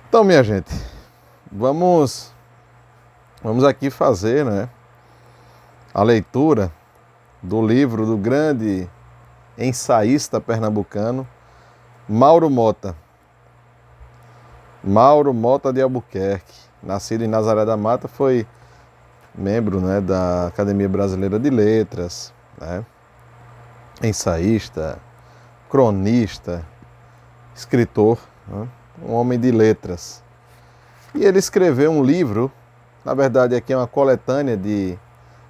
Então, minha gente, vamos aqui fazer, a leitura do livro do grande ensaísta pernambucano Mauro Mota. Mauro Mota de Albuquerque, nascido em Nazaré da Mata, foi membro, da Academia Brasileira de Letras, ensaísta, cronista, escritor, um homem de letras. E ele escreveu um livro, na verdade aqui é uma coletânea de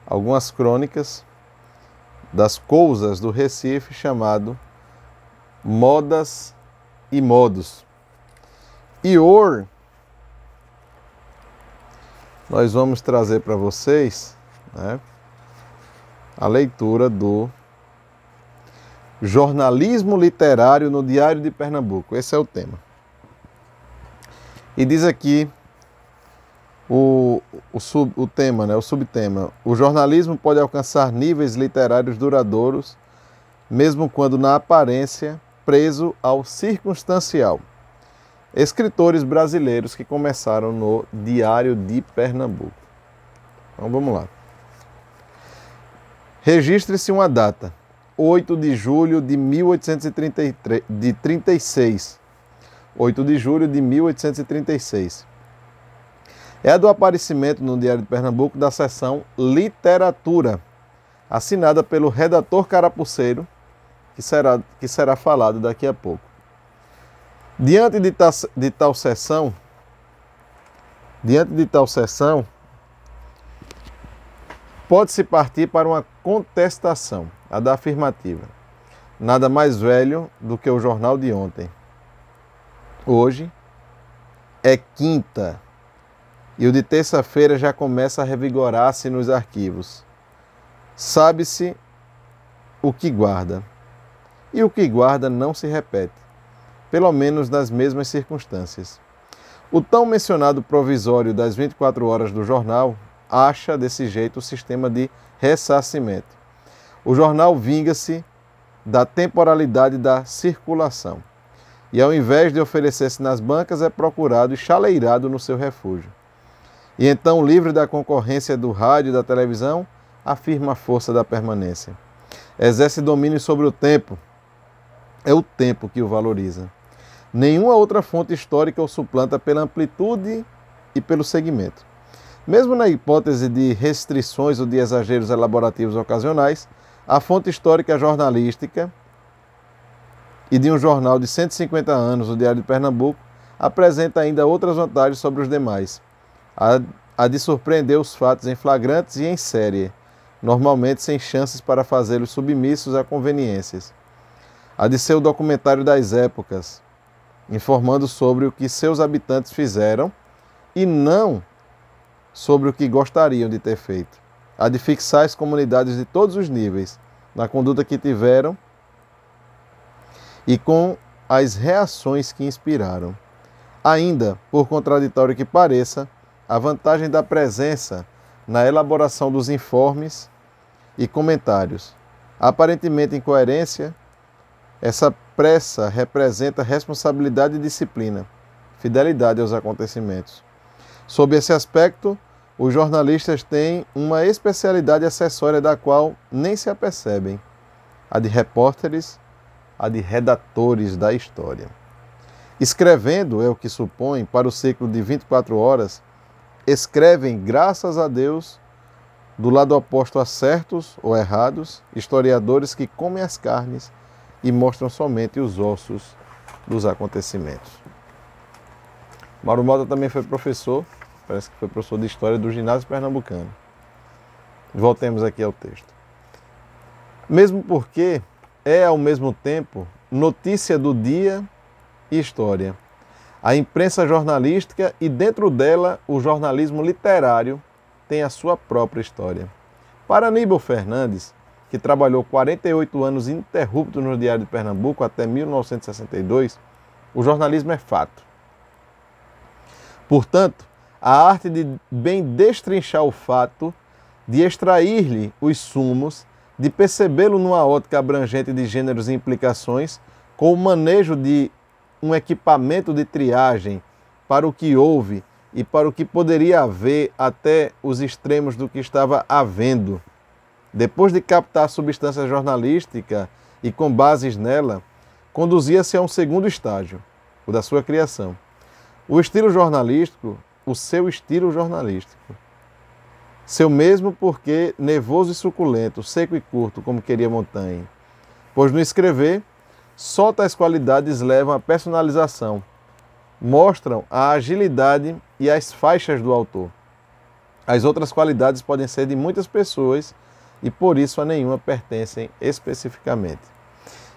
algumas crônicas das coisas do Recife, chamado Modas e Modos. E hoje nós vamos trazer para vocês a leitura do Jornalismo Literário no Diário de Pernambuco. Esse é o tema. E diz aqui o subtema: o jornalismo pode alcançar níveis literários duradouros, mesmo quando na aparência preso ao circunstancial. Escritores brasileiros que começaram no Diário de Pernambuco. Então vamos lá. Registre-se uma data: 8 de julho de 1836. 8 de julho de 1836. É a do aparecimento no Diário de Pernambuco da seção Literatura, assinada pelo redator carapuceiro, que será falado daqui a pouco. Diante de tal sessão, pode-se partir para uma contestação, a da afirmativa. Nada mais velho do que o jornal de ontem. Hoje é quinta e o de terça-feira já começa a revigorar-se nos arquivos. Sabe-se o que guarda, e o que guarda não se repete, pelo menos nas mesmas circunstâncias. O tão mencionado provisório das 24 horas do jornal acha desse jeito o sistema de ressarcimento. O jornal vinga-se da temporalidade da circulação e, ao invés de oferecer-se nas bancas, é procurado e chaleirado no seu refúgio. E então, livre da concorrência do rádio e da televisão, afirma a força da permanência. Exerce domínio sobre o tempo. É o tempo que o valoriza. Nenhuma outra fonte histórica o suplanta pela amplitude e pelo segmento. Mesmo na hipótese de restrições ou de exageros elaborativos ocasionais, a fonte histórica jornalística e de um jornal de 150 anos, o Diário de Pernambuco, apresenta ainda outras vantagens sobre os demais. A de surpreender os fatos em flagrantes e em série, normalmente sem chances para fazê-los submissos a conveniências. A de ser o documentário das épocas, informando sobre o que seus habitantes fizeram e não sobre o que gostariam de ter feito. A de fixar as comunidades de todos os níveis na conduta que tiveram e com as reações que inspiraram. Ainda, por contraditório que pareça, a vantagem da presença na elaboração dos informes e comentários. Aparentemente em coerência, essa pressa representa responsabilidade e disciplina, fidelidade aos acontecimentos. Sob esse aspecto, os jornalistas têm uma especialidade acessória da qual nem se apercebem: a de repórteres, a de redatores da história. Escrevendo, é o que supõe, para o ciclo de 24 horas, escrevem, graças a Deus, do lado oposto a certos ou errados, historiadores que comem as carnes e mostram somente os ossos dos acontecimentos. Mauro Mota também foi professor, parece que foi professor de História do Ginásio Pernambucano. Voltemos aqui ao texto. Mesmo porque é, ao mesmo tempo, notícia do dia e história. A imprensa jornalística e, dentro dela, o jornalismo literário tem a sua própria história. Para Aníbal Fernandes, que trabalhou 48 anos ininterruptos no Diário de Pernambuco até 1962, o jornalismo é fato. Portanto, a arte de bem destrinchar o fato, de extrair-lhe os sumos, de percebê-lo numa ótica abrangente de gêneros e implicações, com o manejo de um equipamento de triagem para o que houve e para o que poderia haver até os extremos do que estava havendo. Depois de captar a substância jornalística e com bases nela, conduzia-se a um segundo estágio, o da sua criação. O estilo jornalístico, o seu estilo jornalístico. Seu mesmo porque nevoso e suculento, seco e curto, como queria Montaigne. Pois no escrever, só tais qualidades levam à personalização, mostram a agilidade e as faixas do autor. As outras qualidades podem ser de muitas pessoas e por isso a nenhuma pertencem especificamente.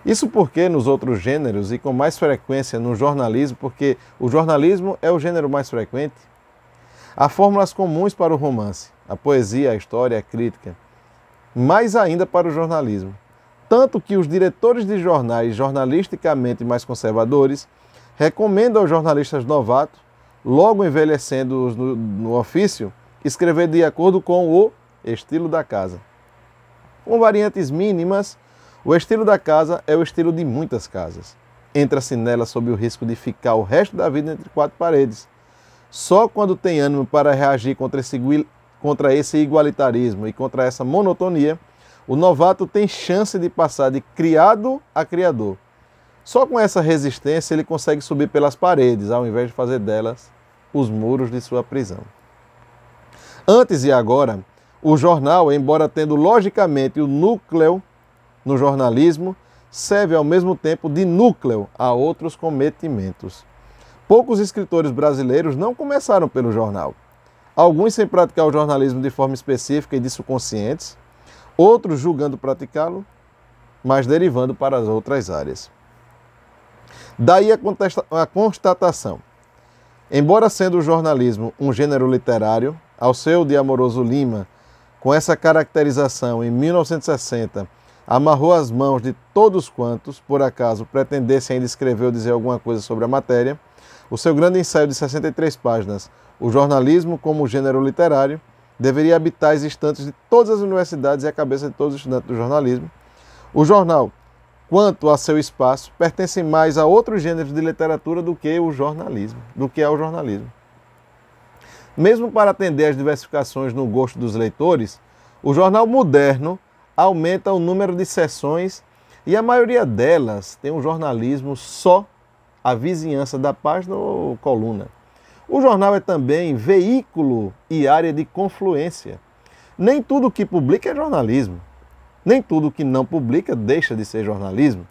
Isso porque nos outros gêneros e com mais frequência no jornalismo, porque o jornalismo é o gênero mais frequente, há fórmulas comuns para o romance, a poesia, a história, a crítica, mais ainda para o jornalismo. Tanto que os diretores de jornais jornalisticamente mais conservadores recomendam aos jornalistas novatos, logo envelhecendo no ofício, escrever de acordo com o estilo da casa. Com variantes mínimas, o estilo da casa é o estilo de muitas casas. Entra-se nela sob o risco de ficar o resto da vida entre quatro paredes. Só quando tem ânimo para reagir contra esse igualitarismo e contra essa monotonia, o novato tem chance de passar de criado a criador. Só com essa resistência ele consegue subir pelas paredes, ao invés de fazer delas os muros de sua prisão. Antes e agora, o jornal, embora tendo logicamente o núcleo no jornalismo, serve ao mesmo tempo de núcleo a outros cometimentos. Poucos escritores brasileiros não começaram pelo jornal. Alguns sem praticar o jornalismo de forma específica e disso conscientes, outros julgando praticá-lo, mas derivando para as outras áreas. Daí a constatação. Embora sendo o jornalismo um gênero literário, Alceu de Amoroso Lima, com essa caracterização em 1960, amarrou as mãos de todos quantos, por acaso, pretendessem ainda escrever ou dizer alguma coisa sobre a matéria, o seu grande ensaio de 63 páginas, O Jornalismo como Gênero Literário, deveria habitar as estantes de todas as universidades e a cabeça de todos os estudantes do jornalismo. O jornal, quanto a seu espaço, pertence mais a outros gêneros de literatura do que ao jornalismo. Mesmo para atender às diversificações no gosto dos leitores, o jornal moderno aumenta o número de seções e a maioria delas tem um jornalismo só a vizinhança da página ou coluna. O jornal é também veículo e área de confluência. Nem tudo que publica é jornalismo. Nem tudo que não publica deixa de ser jornalismo.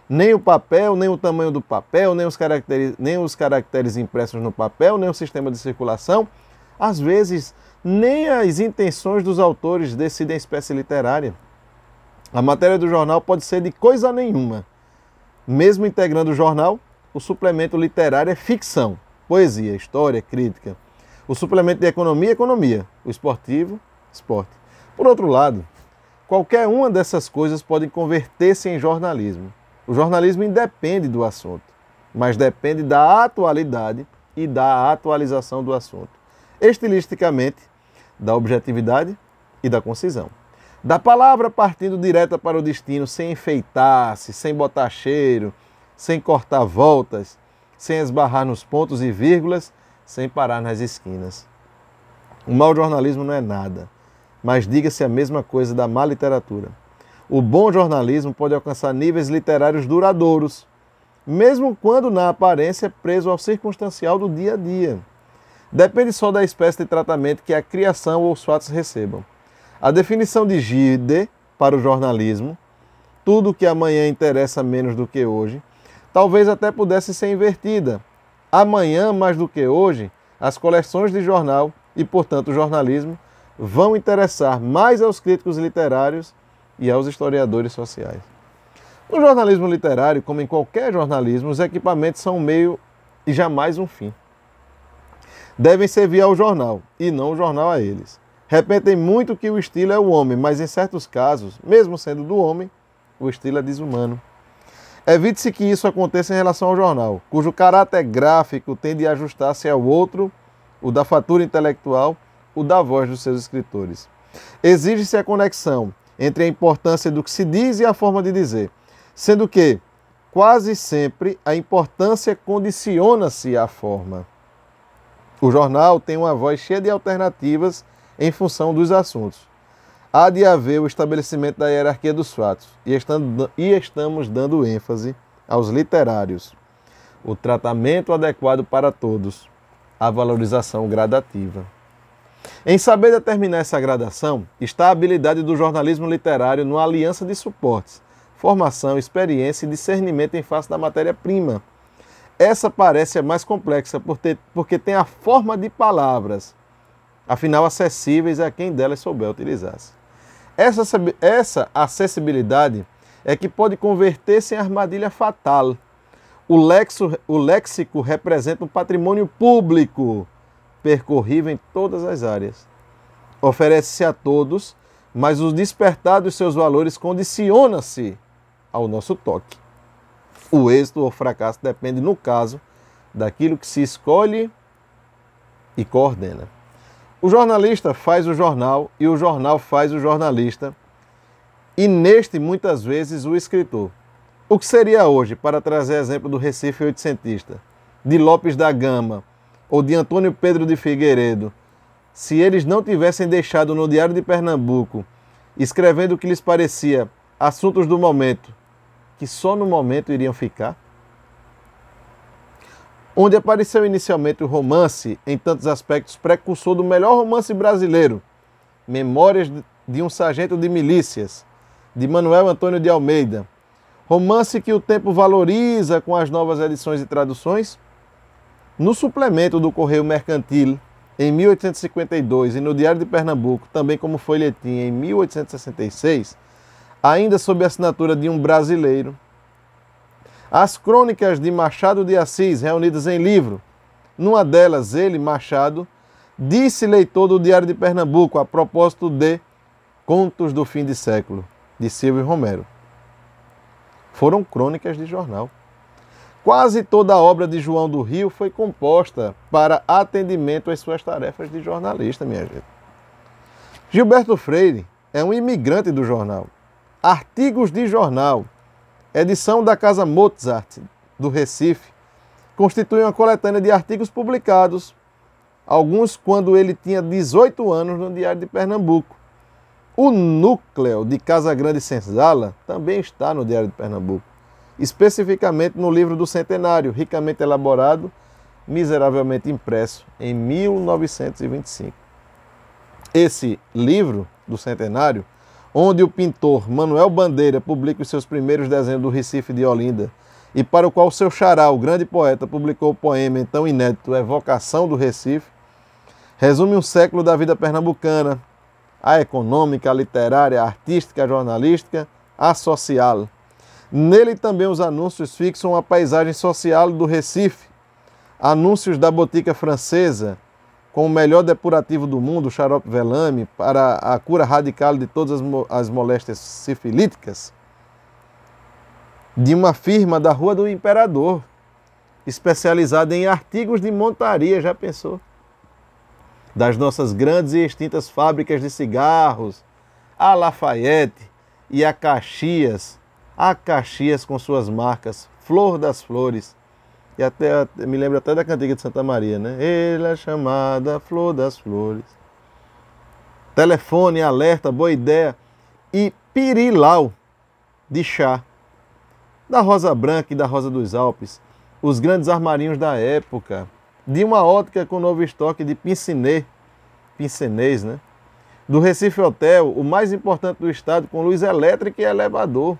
Nem o papel, nem o tamanho do papel, nem os caracteres impressos no papel, nem o sistema de circulação, às vezes nem as intenções dos autores decidem a espécie literária. A matéria do jornal pode ser de coisa nenhuma. Mesmo integrando o jornal, o suplemento literário é ficção, poesia, história, crítica. O suplemento de economia, economia. O esportivo, esporte. Por outro lado, qualquer uma dessas coisas pode converter-se em jornalismo. O jornalismo independe do assunto, mas depende da atualidade e da atualização do assunto. Estilisticamente, da objetividade e da concisão. Da palavra partindo direta para o destino, sem enfeitar-se, sem botar cheiro, sem cortar voltas, sem esbarrar nos pontos e vírgulas, sem parar nas esquinas. O mau jornalismo não é nada, mas diga-se a mesma coisa da má literatura. O bom jornalismo pode alcançar níveis literários duradouros, mesmo quando na aparência é preso ao circunstancial do dia a dia. Depende só da espécie de tratamento que a criação ou os fatos recebam. A definição de Gide para o jornalismo, tudo que amanhã interessa menos do que hoje, talvez até pudesse ser invertida. Amanhã, mais do que hoje, as coleções de jornal e, portanto, o jornalismo vão interessar mais aos críticos literários e aos historiadores sociais. No jornalismo literário, como em qualquer jornalismo, os equipamentos são um meio e jamais um fim. Devem servir ao jornal e não o jornal a eles. Repetem muito que o estilo é o homem, mas em certos casos, mesmo sendo do homem, o estilo é desumano. Evite-se que isso aconteça em relação ao jornal, cujo caráter gráfico tende a ajustar-se ao outro, o da fatura intelectual, o da voz dos seus escritores. Exige-se a conexão entre a importância do que se diz e a forma de dizer, sendo que, quase sempre, a importância condiciona-se à forma. O jornal tem uma voz cheia de alternativas em função dos assuntos. Há de haver o estabelecimento da hierarquia dos fatos e estamos dando ênfase aos literários, o tratamento adequado para todos, a valorização gradativa. Em saber determinar essa gradação está a habilidade do jornalismo literário numa aliança de suportes, formação, experiência e discernimento em face da matéria-prima. Essa parece a mais complexa porque tem a forma de palavras, afinal acessíveis a quem delas souber utilizar-se. Essa acessibilidade é que pode converter-se em armadilha fatal. O léxico representa um patrimônio público, percorrível em todas as áreas. Oferece-se a todos, mas o despertar dos seus valores condiciona-se ao nosso toque. O êxito ou fracasso depende, no caso, daquilo que se escolhe e coordena. O jornalista faz o jornal e o jornal faz o jornalista, e neste, muitas vezes, o escritor. O que seria hoje, para trazer exemplo do Recife oitocentista, de Lopes da Gama ou de Antônio Pedro de Figueiredo, se eles não tivessem deixado no Diário de Pernambuco, escrevendo o que lhes parecia assuntos do momento, que só no momento iriam ficar? Onde apareceu inicialmente o romance, em tantos aspectos precursor do melhor romance brasileiro, Memórias de um Sargento de Milícias, de Manuel Antônio de Almeida, romance que o tempo valoriza com as novas edições e traduções. No suplemento do Correio Mercantil, em 1852, e no Diário de Pernambuco, também como folhetim, em 1866, ainda sob a assinatura de um brasileiro, as crônicas de Machado de Assis, reunidas em livro. Numa delas, ele, Machado, disse leitor do Diário de Pernambuco, a propósito de Contos do Fim de Século, de Silvio Romero. Foram crônicas de jornal. Quase toda a obra de João do Rio foi composta para atendimento às suas tarefas de jornalista, minha gente. Gilberto Freire é um imigrante do jornal. Artigos de jornal, edição da Casa Mozart, do Recife, constitui uma coletânea de artigos publicados, alguns quando ele tinha 18 anos no Diário de Pernambuco. O núcleo de Casa Grande Senzala também está no Diário de Pernambuco, especificamente no livro do Centenário, ricamente elaborado, miseravelmente impresso em 1925. Esse livro do Centenário, onde o pintor Manuel Bandeira publica os seus primeiros desenhos do Recife de Olinda, e para o qual seu xará, o grande poeta, publicou o poema então inédito Evocação do Recife, resume um século da vida pernambucana, a econômica, a literária, a artística, a jornalística, a social. Nele também os anúncios fixam a paisagem social do Recife, anúncios da botica francesa, com o melhor depurativo do mundo, o xarope Velame, para a cura radical de todas as moléstias sifilíticas, de uma firma da Rua do Imperador, especializada em artigos de montaria, já pensou? Das nossas grandes e extintas fábricas de cigarros, a Lafayette e a Caxias com suas marcas, Flor das Flores, e até me lembro até da cantiga de Santa Maria, né? Ele é chamada Flor das Flores. Telefone, Alerta, Boa Ideia e Pirilau de chá. Da Rosa Branca e da Rosa dos Alpes, os grandes armarinhos da época, de uma ótica com novo estoque de pincenês, né? Do Recife Hotel, o mais importante do estado, com luz elétrica e elevador,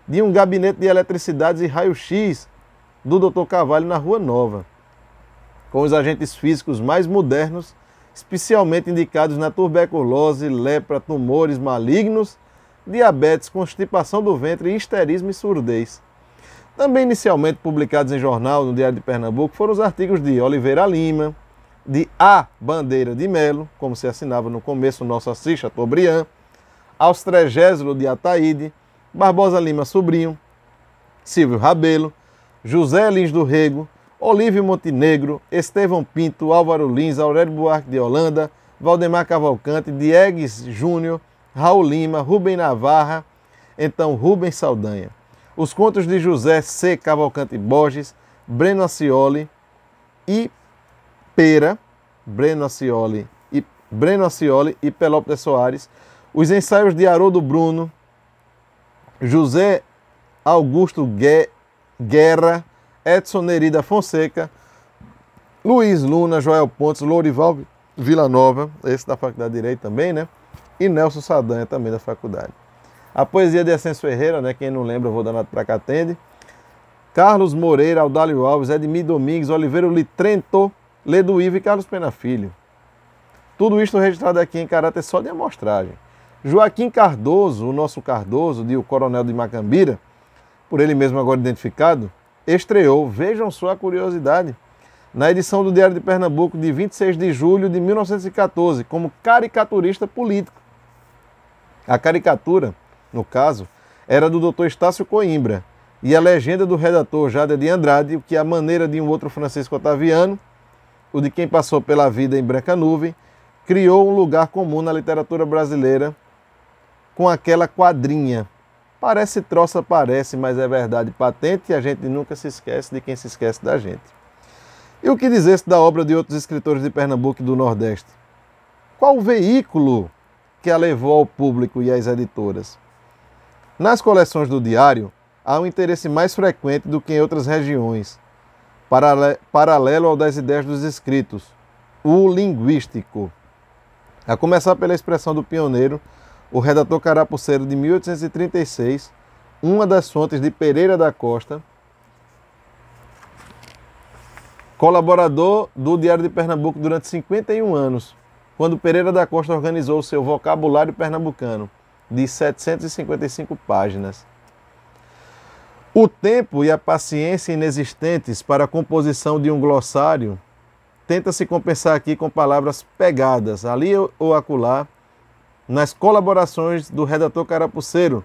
de um gabinete de eletricidades e raio-x do Dr. Carvalho na Rua Nova, com os agentes físicos mais modernos, especialmente indicados na tuberculose, lepra, tumores malignos, diabetes, constipação do ventre, histerismo e surdez. Também inicialmente publicados em jornal no Diário de Pernambuco foram os artigos de Oliveira Lima, de A. Bandeira de Melo, como se assinava no começo o nosso Assis Chateaubriand, Austrégésilo de Ataíde, Barbosa Lima Sobrinho, Silvio Rabelo, José Lins do Rego, Olívio Montenegro, Estevão Pinto, Álvaro Lins, Aurélio Buarque de Holanda, Valdemar Cavalcante, Diegues Júnior, Raul Lima, Rubem Navarra, então Rubens Saldanha. Os contos de José C. Cavalcante Borges, Breno Ascioli e Pera, Breno Ascioli e Pelópidas Soares, os ensaios de Haroldo Bruno, José Augusto Guerra, Edson Neri da Fonseca, Luiz Luna, Joel Pontes, Lourival Villanova, esse da Faculdade de Direito também, né? E Nelson Saldanha, também da faculdade. A poesia de Ascenso Ferreira, né? Quem não lembra, eu vou dar nota para cá, atende. Carlos Moreira, Audálio Alves, Edmir Domingues, Oliveira Litrento, Leduívo e Carlos Pena Filho. Tudo isto registrado aqui em caráter só de amostragem. Joaquim Cardoso, o nosso Cardoso, o coronel de Macambira, por ele mesmo agora identificado, estreou, vejam só a curiosidade, na edição do Diário de Pernambuco de 26 de julho de 1914, como caricaturista político. A caricatura, no caso, era do Dr. Estácio Coimbra, e a legenda do redator Jader de Andrade, o que a maneira de um outro Francisco Otaviano, o de quem passou pela vida em branca nuvem, criou um lugar comum na literatura brasileira com aquela quadrinha. Parece troça, parece, mas é verdade patente e a gente nunca se esquece de quem se esquece da gente. E o que dizer-se da obra de outros escritores de Pernambuco e do Nordeste? Qual o veículo que a levou ao público e às editoras? Nas coleções do Diário, há um interesse mais frequente do que em outras regiões, paralelo ao das ideias dos escritos, o linguístico. A começar pela expressão do pioneiro, o redator carapuceiro de 1836, uma das fontes de Pereira da Costa, colaborador do Diário de Pernambuco durante 51 anos, quando Pereira da Costa organizou o seu vocabulário pernambucano, de 755 páginas. O tempo e a paciência inexistentes para a composição de um glossário tenta-se compensar aqui com palavras pegadas, ali ou acolá, nas colaborações do redator carapuceiro,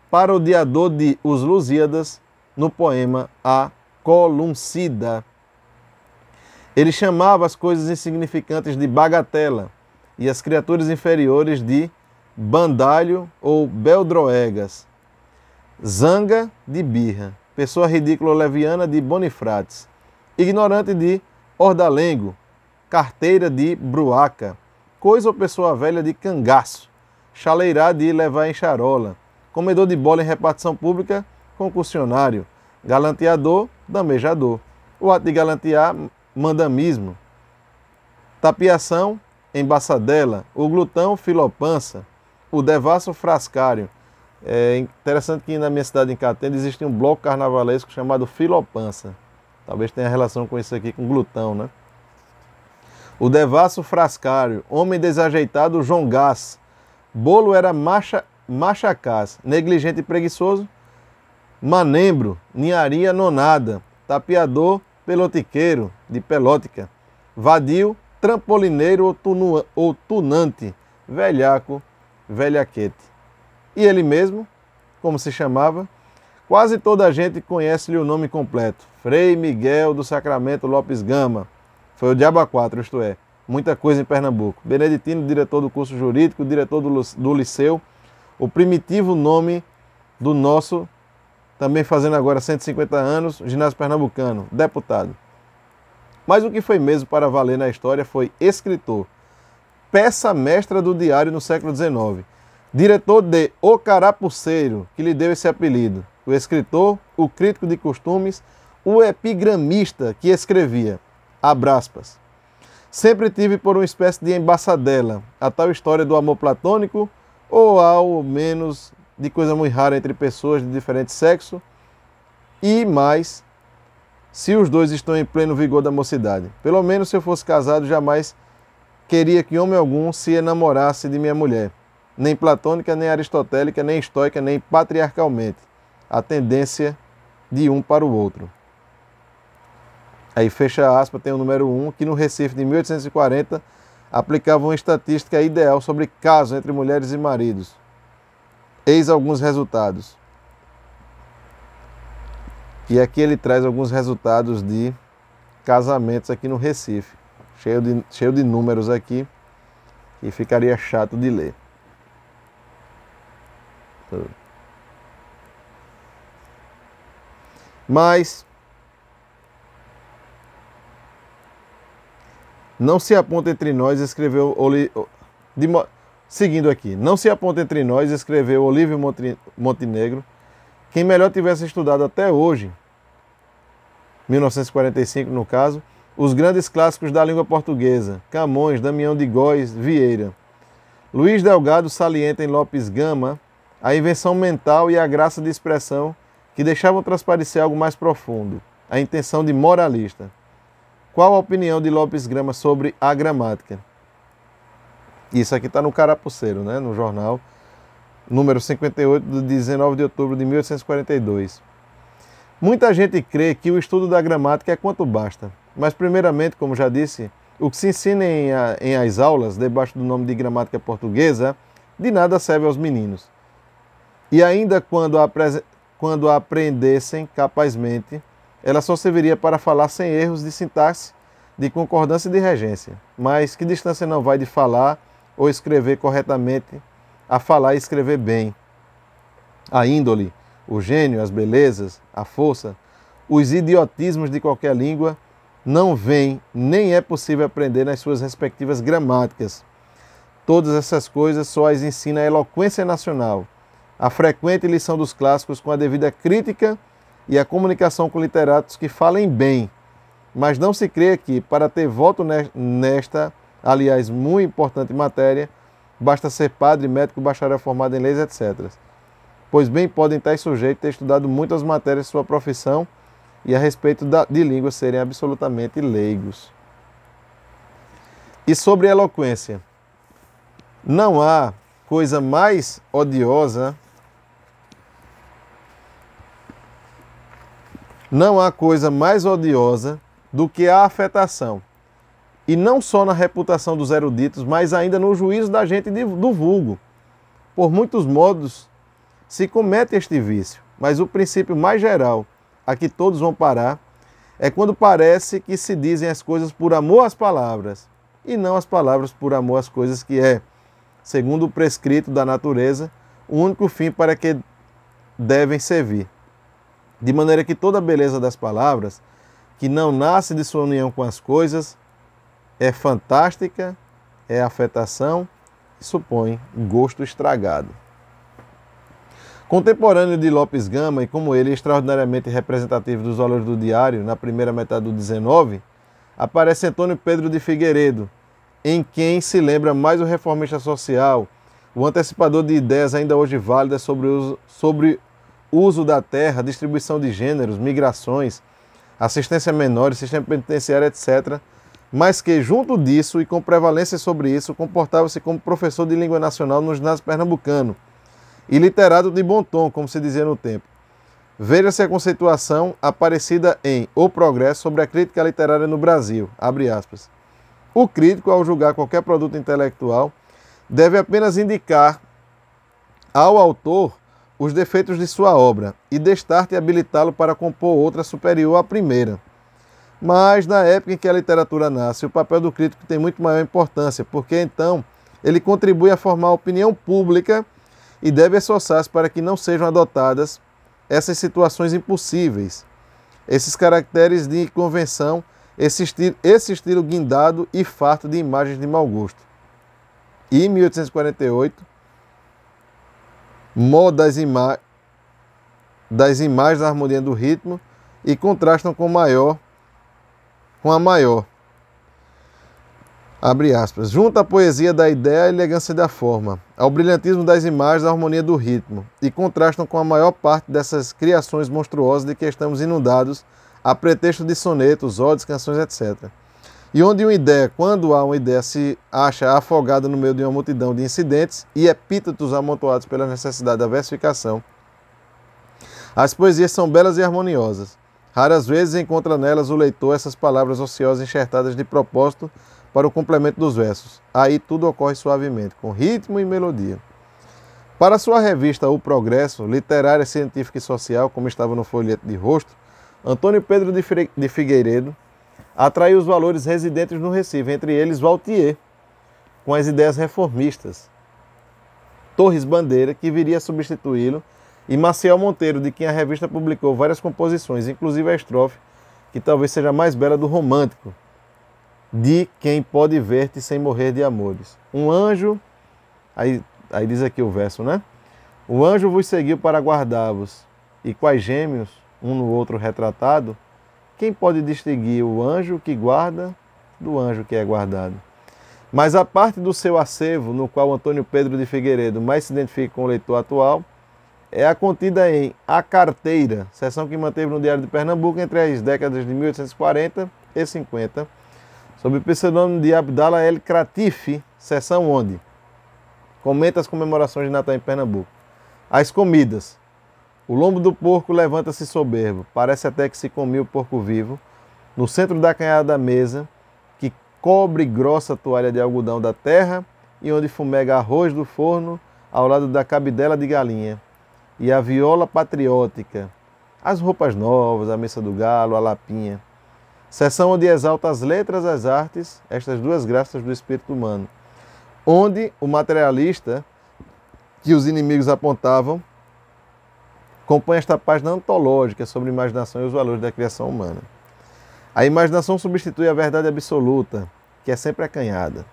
parodiador de Os Lusíadas, no poema A Coluncida. Ele chamava as coisas insignificantes de bagatela e as criaturas inferiores de bandalho ou beldroegas, zanga de birra, pessoa ridícula ou leviana de bonifrates, ignorante de ordalengo, carteira de bruaca, coisa ou pessoa velha de cangaço, chaleirá de levar em charola, comedor de bola em repartição pública, concussionário, galanteador, damejador. O ato de galantear, mandamismo. Tapiação, embaçadela. O glutão, filopança. O devasso, frascário. É interessante que na minha cidade, em Catenda, existe um bloco carnavalesco chamado Filopança. Talvez tenha relação com isso aqui, com glutão, né? O devasso frascário, homem desajeitado, jongás. Bolo era machacás, negligente e preguiçoso. Manembro, ninharia nonada. Tapiador, pelotiqueiro, de pelótica. Vadio, trampolineiro ou tunante. Velhaco, velhaquete. E ele mesmo, como se chamava? Quase toda a gente conhece-lhe o nome completo. Frei Miguel do Sacramento Lopes Gama. Foi o diabo a quatro, isto é, muita coisa em Pernambuco. Beneditino, diretor do curso jurídico, diretor do liceu. O primitivo nome do nosso, também fazendo agora 150 anos, ginásio pernambucano, deputado. Mas o que foi mesmo para valer na história foi escritor. Peça mestra do diário no século XIX. Diretor de O Carapuceiro, que lhe deu esse apelido. O escritor, o crítico de costumes, o epigramista que escrevia, abraspas. Sempre tive por uma espécie de embaçadela a tal história do amor platônico, ou ao menos de coisa muito rara entre pessoas de diferente sexo, e mais, se os dois estão em pleno vigor da mocidade. Pelo menos se eu fosse casado, jamais queria que homem algum se enamorasse de minha mulher. Nem platônica, nem aristotélica, nem estoica, nem patriarcalmente. A tendência de um para o outro. Aí fecha aspas, tem o número 1, que no Recife de 1840 aplicava uma estatística ideal sobre casos entre mulheres e maridos. Eis alguns resultados. E aqui ele traz alguns resultados de casamentos aqui no Recife. Cheio de números aqui, e ficaria chato de ler. Mas Não se aponta entre nós, escreveu seguindo aqui, não se aponta entre nós, escreveu Olívio Montenegro, quem melhor tivesse estudado até hoje, 1945 no caso, os grandes clássicos da língua portuguesa, Camões, Damião de Góes, Vieira. Luiz Delgado salienta em Lopes Gama a invenção mental e a graça de expressão que deixavam transparecer algo mais profundo, a intenção de moralista. Qual a opinião de Lopes Gama sobre a gramática? Isso aqui está no Carapuceiro, né? No jornal, número 58, de 19 de outubro de 1842. Muita gente crê que o estudo da gramática é quanto basta, mas primeiramente, como já disse, o que se ensina em as aulas, debaixo do nome de gramática portuguesa, de nada serve aos meninos. E ainda quando a aprendessem capazmente, ela só serviria para falar sem erros de sintaxe, de concordância e de regência. Mas que distância não vai de falar ou escrever corretamente a falar e escrever bem? A índole, o gênio, as belezas, a força, os idiotismos de qualquer língua não vêm, nem é possível aprender nas suas respectivas gramáticas. Todas essas coisas só as ensina a eloquência nacional, a frequente lição dos clássicos com a devida crítica e a comunicação com literatos que falem bem. Mas não se crê que, para ter voto nesta, aliás, muito importante matéria, basta ser padre, médico, bacharel formado em leis, etc. Pois bem podem tais sujeitos ter estudado muitas matérias de sua profissão e a respeito de línguas serem absolutamente leigos. E sobre eloquência, não há coisa mais odiosa, do que a afetação. E não só na reputação dos eruditos, mas ainda no juízo da gente do vulgo. Por muitos modos se comete este vício, mas o princípio mais geral, a que todos vão parar, é quando parece que se dizem as coisas por amor às palavras, e não as palavras por amor às coisas, que é, segundo o prescrito da natureza, o único fim para que devem servir. De maneira que toda a beleza das palavras, que não nasce de sua união com as coisas, é fantástica, é afetação e supõe gosto estragado. Contemporâneo de Lopes Gama, e como ele extraordinariamente representativo dos valores do diário, na primeira metade do 19, aparece Antônio Pedro de Figueiredo, em quem se lembra mais o reformista social, o antecipador de ideias ainda hoje válidas sobre uso da terra, distribuição de gêneros, migrações, assistência a menores, sistema penitenciário, etc., mas que, junto disso e com prevalência sobre isso, comportava-se como professor de língua nacional no ginásio pernambucano e literado de bom tom, como se dizia no tempo. Veja-se a conceituação aparecida em O Progresso sobre a crítica literária no Brasil, abre aspas. O crítico, ao julgar qualquer produto intelectual, deve apenas indicar ao autor os defeitos de sua obra e destarte e habilitá-lo para compor outra superior à primeira. Mas, na época em que a literatura nasce, o papel do crítico tem muito maior importância, porque então ele contribui a formar a opinião pública e deve esforçar-se para que não sejam adotadas essas situações impossíveis, esses caracteres de convenção, esse estilo guindado e farto de imagens de mau gosto. E, em 1848, moda das imagens da harmonia do ritmo e contrastam com a maior. Abre aspas. Junta a poesia da ideia, a elegância da forma, ao brilhantismo das imagens, a harmonia do ritmo, e contrastam com a maior parte dessas criações monstruosas de que estamos inundados, a pretexto de sonetos, odes, canções, etc. E onde quando há uma ideia, se acha afogada no meio de uma multidão de incidentes e epítetos amontoados pela necessidade da versificação, as poesias são belas e harmoniosas. Raras vezes encontra nelas o leitor essas palavras ociosas enxertadas de propósito para o complemento dos versos. Aí tudo ocorre suavemente, com ritmo e melodia. Para sua revista O Progresso, literária, científica e social, como estava no folheto de rosto, Antônio Pedro de Figueiredo atraiu os valores residentes no Recife, entre eles Valtier, com as ideias reformistas, Torres Bandeira, que viria a substituí-lo, e Maciel Monteiro, de quem a revista publicou várias composições, inclusive a estrofe, que talvez seja a mais bela do Romântico, de quem pode ver-te sem morrer de amores. Um anjo, aí diz aqui o verso, né? O anjo vos seguiu para guardar-vos, e quais gêmeos, um no outro retratado, quem pode distinguir o anjo que guarda do anjo que é guardado? Mas a parte do seu acervo, no qual Antônio Pedro de Figueiredo mais se identifica com o leitor atual, é a contida em A Carteira, seção que manteve no Diário de Pernambuco entre as décadas de 1840 e 50, sob o pseudônimo de Abdala El Kratifi, seção onde comenta as comemorações de Natal em Pernambuco. As comidas. O lombo do porco levanta-se soberbo, parece até que se comia o porco vivo. No centro da canhada da mesa, que cobre grossa toalha de algodão da terra e onde fumega arroz do forno, ao lado da cabidela de galinha. E a viola patriótica, as roupas novas, a mesa do galo, a lapinha. Seção onde exalta as letras, as artes, estas duas graças do espírito humano. Onde o materialista, que os inimigos apontavam, compõe esta página antológica sobre a imaginação e os valores da criação humana. A imaginação substitui a verdade absoluta, que é sempre acanhada,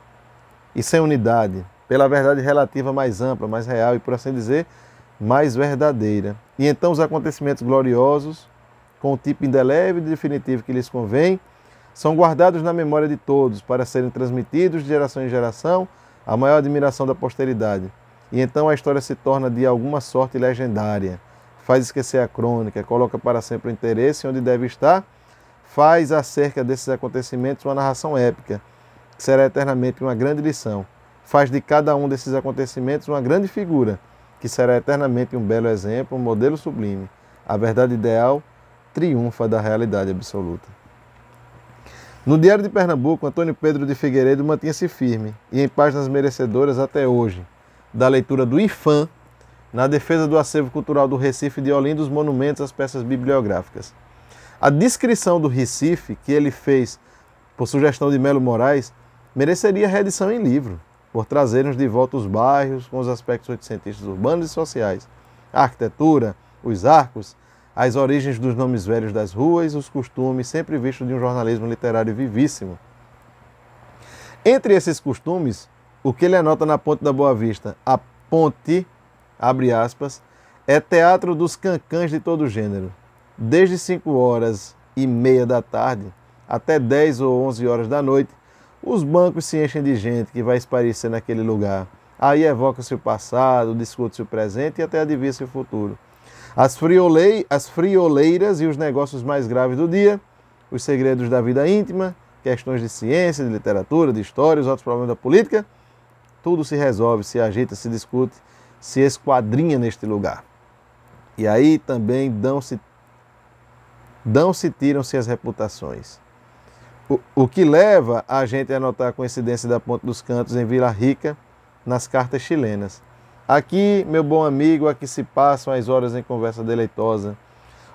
e sem unidade, pela verdade relativa mais ampla, mais real e, por assim dizer, mais verdadeira. E então os acontecimentos gloriosos, com o tipo indelével e definitivo que lhes convém, são guardados na memória de todos para serem transmitidos de geração em geração à maior admiração da posteridade. E então a história se torna de alguma sorte legendária, faz esquecer a crônica, coloca para sempre o interesse onde deve estar, faz acerca desses acontecimentos uma narração épica, que será eternamente uma grande lição, faz de cada um desses acontecimentos uma grande figura, que será eternamente um belo exemplo, um modelo sublime. A verdade ideal triunfa da realidade absoluta. No Diário de Pernambuco, Antônio Pedro de Figueiredo mantinha-se firme e em páginas merecedoras até hoje da leitura do IFAM na defesa do acervo cultural do Recife de Olinda, dos monumentos às peças bibliográficas. A descrição do Recife que ele fez por sugestão de Melo Moraes mereceria reedição em livro, por trazermos de volta os bairros com os aspectos oitocentistas urbanos e sociais, a arquitetura, os arcos, as origens dos nomes velhos das ruas, os costumes sempre vistos de um jornalismo literário vivíssimo. Entre esses costumes, o que ele anota na Ponte da Boa Vista, a ponte, abre aspas, é teatro dos cancãs de todo gênero. Desde 5h30 da tarde até 10 ou 11 horas da noite, os bancos se enchem de gente que vai esparecer naquele lugar. Aí evoca-se o passado, discute-se o presente e até adivinha-se o futuro. As frioleiras e os negócios mais graves do dia, os segredos da vida íntima, questões de ciência, de literatura, de história, os outros problemas da política, tudo se resolve, se agita, se discute, se esquadrinha neste lugar. E aí também tiram-se as reputações. O que leva a gente a notar a coincidência da Ponte dos Cantos em Vila Rica nas cartas chilenas. Aqui, meu bom amigo, aqui se passam as horas em conversa deleitosa.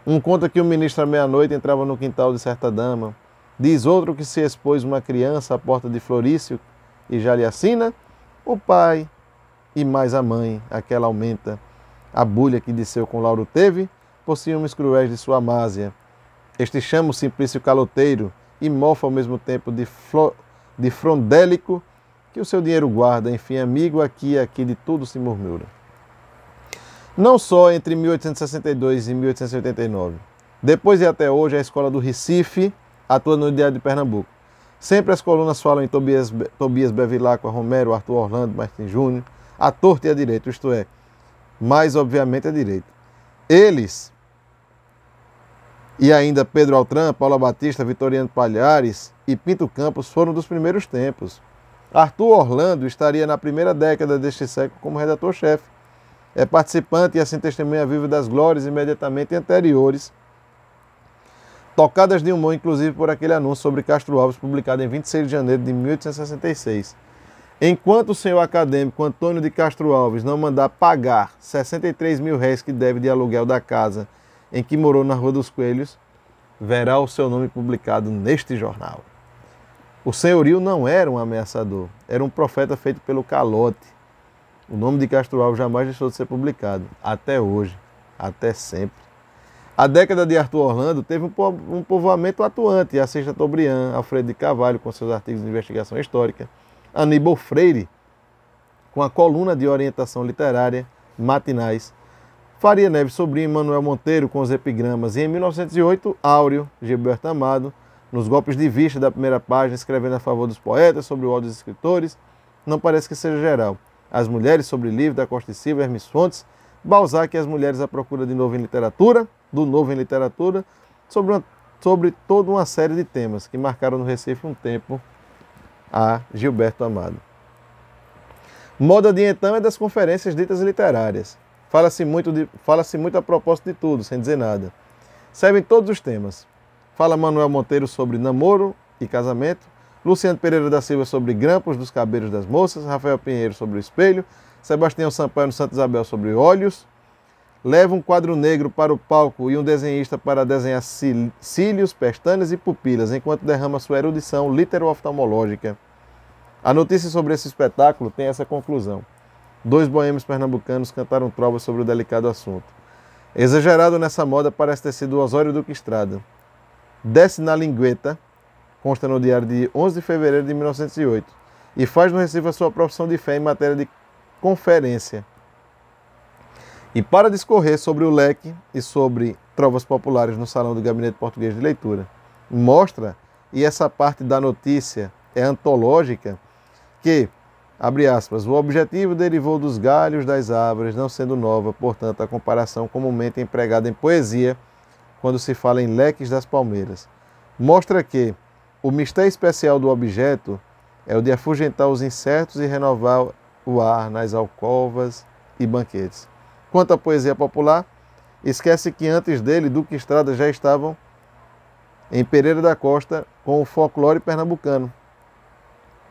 Um conta que o ministro à meia-noite entrava no quintal de certa dama. Diz outro que se expôs uma criança à porta de Florício e já lhe assina. O pai e mais a mãe, aquela aumenta. A bulha que Disseu com Lauro teve, por ciúmes cruéis de sua Amásia. Este chama o Simplício caloteiro e mofa ao mesmo tempo de frondélico, que o seu dinheiro guarda, enfim, amigo, aqui de tudo se murmura. Não só entre 1862 e 1889. Depois e até hoje, a Escola do Recife atua no Diário de Pernambuco. Sempre as colunas falam em Tobias Bevilacqua, Romero, Arthur Orlando, Martins Júnior, à torta e à direita, isto é, mais obviamente à direita. Eles, e ainda Pedro Altran, Paula Batista, Vitoriano Palhares e Pinto Campos foram dos primeiros tempos. Arthur Orlando estaria na primeira década deste século como redator-chefe. É participante e assim testemunha viva das glórias imediatamente anteriores, tocadas de humor inclusive por aquele anúncio sobre Castro Alves publicado em 26 de janeiro de 1866. Enquanto o senhor acadêmico Antônio de Castro Alves não mandar pagar 63 mil réis que deve de aluguel da casa em que morou na Rua dos Coelhos, verá o seu nome publicado neste jornal. O senhorio não era um ameaçador, era um profeta feito pelo calote. O nome de Castro Alves jamais deixou de ser publicado, até hoje, até sempre. A década de Arthur Orlando teve um povoamento atuante, Assis Chateaubriand, Alfredo de Carvalho com seus artigos de investigação histórica, Aníbal Freire com a coluna de orientação literária, matinais, Faria Neves Sobrinho e Manuel Monteiro com os epigramas, e em 1908, Áureo, Gilberto Amado, nos golpes de vista da primeira página, escrevendo a favor dos poetas, sobre o ódio dos escritores. Não parece que seja geral. As mulheres, sobre livro da Costa e Silva, Hermes Fontes, Balzac e as mulheres à procura de novo em literatura, do novo em literatura, sobre toda uma série de temas que marcaram no Recife um tempo a Gilberto Amado. Moda de então é das conferências ditas literárias. Fala-se muito a propósito de tudo, sem dizer nada. Servem todos os temas. Fala Manuel Monteiro sobre namoro e casamento, Luciano Pereira da Silva sobre grampos dos cabelos das moças, Rafael Pinheiro sobre o espelho, Sebastião Sampaio no Santa Isabel sobre olhos. Leva um quadro negro para o palco e um desenhista para desenhar cílios, pestanas e pupilas, enquanto derrama sua erudição litero-oftalmológica. A notícia sobre esse espetáculo tem essa conclusão. 2 boêmios pernambucanos cantaram trovas sobre o delicado assunto. Exagerado nessa moda parece ter sido Osório Duque Estrada. Desce na lingueta, consta no diário de 11 de fevereiro de 1908, e faz no Recife a sua profissão de fé em matéria de conferência. E para discorrer sobre o leque e sobre trovas populares no Salão do Gabinete Português de Leitura, mostra, e essa parte da notícia é antológica, que, abre aspas, o objetivo derivou dos galhos das árvores, não sendo nova, portanto, a comparação comumente empregada em poesia, quando se fala em leques das palmeiras. Mostra que o mistério especial do objeto é o de afugentar os insetos e renovar o ar nas alcovas e banquetes. Quanto à poesia popular, esquece que antes dele, Duque Estrada já estavam em Pereira da Costa com o folclore pernambucano.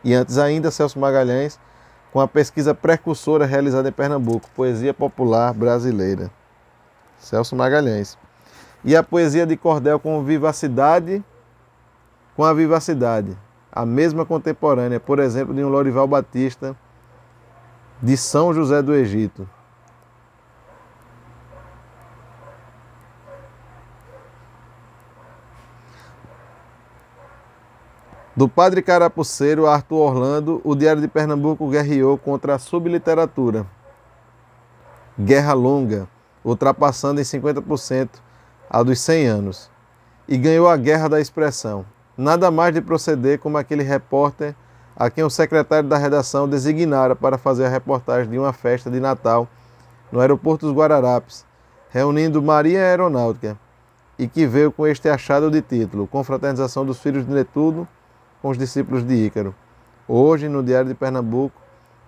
E antes ainda, Celso Magalhães com a pesquisa precursora realizada em Pernambuco, Poesia Popular Brasileira. Celso Magalhães. E a poesia de cordel com a vivacidade, a mesma contemporânea, por exemplo, de um Lorival Batista, de São José do Egito. Do padre carapuceiro a Arthur Orlando, o Diário de Pernambuco guerreou contra a subliteratura. Guerra longa, ultrapassando em 50% a dos 100 anos. E ganhou a guerra da expressão. Nada mais de proceder como aquele repórter a quem o secretário da redação designara para fazer a reportagem de uma festa de Natal no aeroporto dos Guararapes, reunindo Marinha Aeronáutica, e que veio com este achado de título, Confraternização dos Filhos de Netuno com os discípulos de Ícaro. Hoje, no Diário de Pernambuco,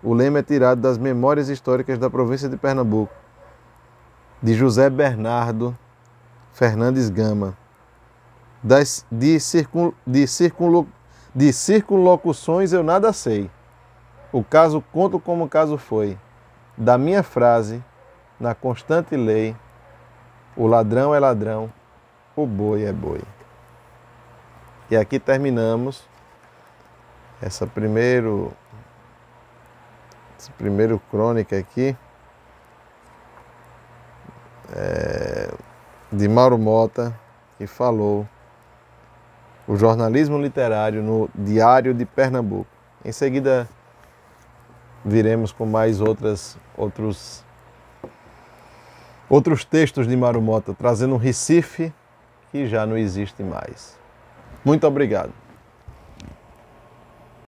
o lema é tirado das Memórias Históricas da Província de Pernambuco, de José Bernardo Fernandes Gama. De circunlocuções eu nada sei. O caso conto como o caso foi. Da minha frase, na constante lei, o ladrão é ladrão, o boi é boi. E aqui terminamos essa primeiro crônica aqui de Mauro Mota, que falou o jornalismo literário no Diário de Pernambuco. Em seguida, viremos com mais outros textos de Mauro Mota, trazendo um Recife que já não existe mais. Muito obrigado.